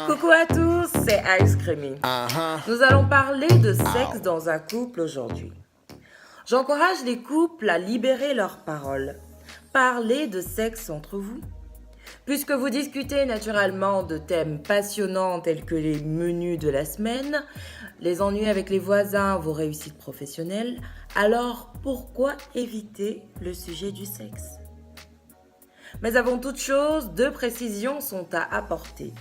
Coucou à tous, c'est Ice Creamy. Nous allons parler de sexe dans un couple aujourd'hui. J'encourage les couples à libérer leurs paroles. Parlez de sexe entre vous. Puisque vous discutez naturellement de thèmes passionnants tels que les menus de la semaine, les ennuis avec les voisins, vos réussites professionnelles, alors pourquoi éviter le sujet du sexe ? Mais avant toute chose, deux précisions sont à apporter.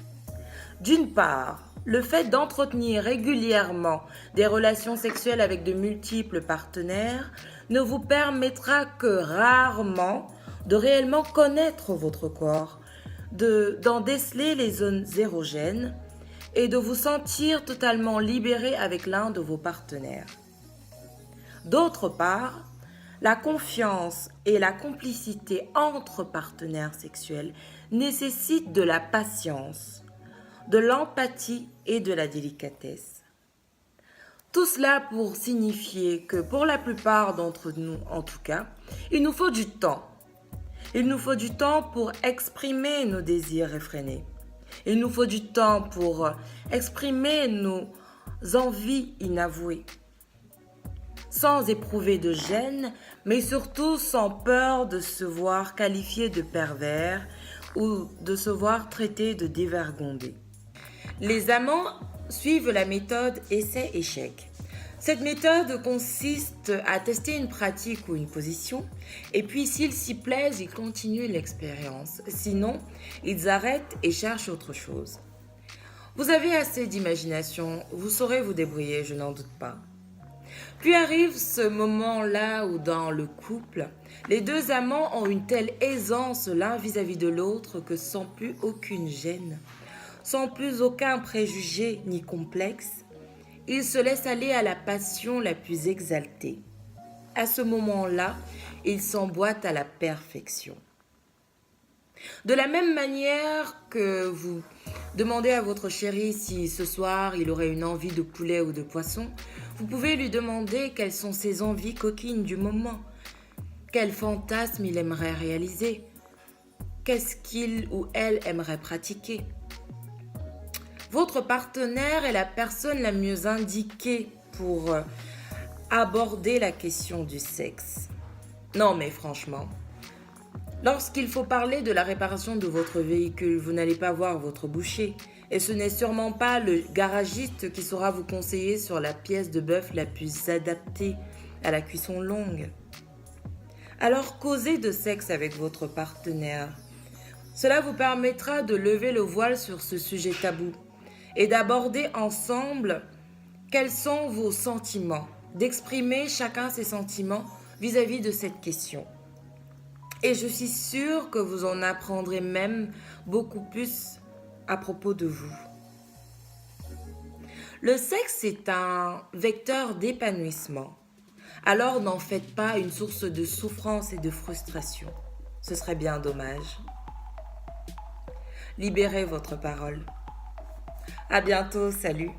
D'une part, le fait d'entretenir régulièrement des relations sexuelles avec de multiples partenaires ne vous permettra que rarement de réellement connaître votre corps, d'en déceler les zones érogènes et de vous sentir totalement libéré avec l'un de vos partenaires. D'autre part, la confiance et la complicité entre partenaires sexuels nécessitent de la patience, de l'empathie et de la délicatesse. Tout cela pour signifier que pour la plupart d'entre nous, en tout cas, il nous faut du temps. Il nous faut du temps pour exprimer nos désirs réfrénés. Il nous faut du temps pour exprimer nos envies inavouées, sans éprouver de gêne, mais surtout sans peur de se voir qualifié de pervers ou de se voir traité de dévergondé. Les amants suivent la méthode essai-échec. Cette méthode consiste à tester une pratique ou une position, et puis s'ils s'y plaisent, ils continuent l'expérience. Sinon, ils arrêtent et cherchent autre chose. Vous avez assez d'imagination, vous saurez vous débrouiller, je n'en doute pas. Puis arrive ce moment-là où dans le couple, les deux amants ont une telle aisance l'un vis-à-vis de l'autre que sans plus aucune gêne, sans plus aucun préjugé ni complexe, ils se laissent aller à la passion la plus exaltée. À ce moment-là, ils s'emboîtent à la perfection. De la même manière que vous demandez à votre chéri si ce soir il aurait une envie de poulet ou de poisson, vous pouvez lui demander quelles sont ses envies coquines du moment, quel fantasme il aimerait réaliser, qu'est-ce qu'il ou elle aimerait pratiquer. Votre partenaire est la personne la mieux indiquée pour aborder la question du sexe. Non mais franchement, lorsqu'il faut parler de la réparation de votre véhicule, vous n'allez pas voir votre boucher. Et ce n'est sûrement pas le garagiste qui saura vous conseiller sur la pièce de bœuf la plus adaptée à la cuisson longue. Alors causez de sexe avec votre partenaire. Cela vous permettra de lever le voile sur ce sujet tabou et d'aborder ensemble quels sont vos sentiments, d'exprimer chacun ses sentiments vis-à-vis de cette question. Et je suis sûre que vous en apprendrez même beaucoup plus à propos de vous. Le sexe est un vecteur d'épanouissement. Alors n'en faites pas une source de souffrance et de frustration. Ce serait bien dommage. Libérez votre parole. À bientôt, salut.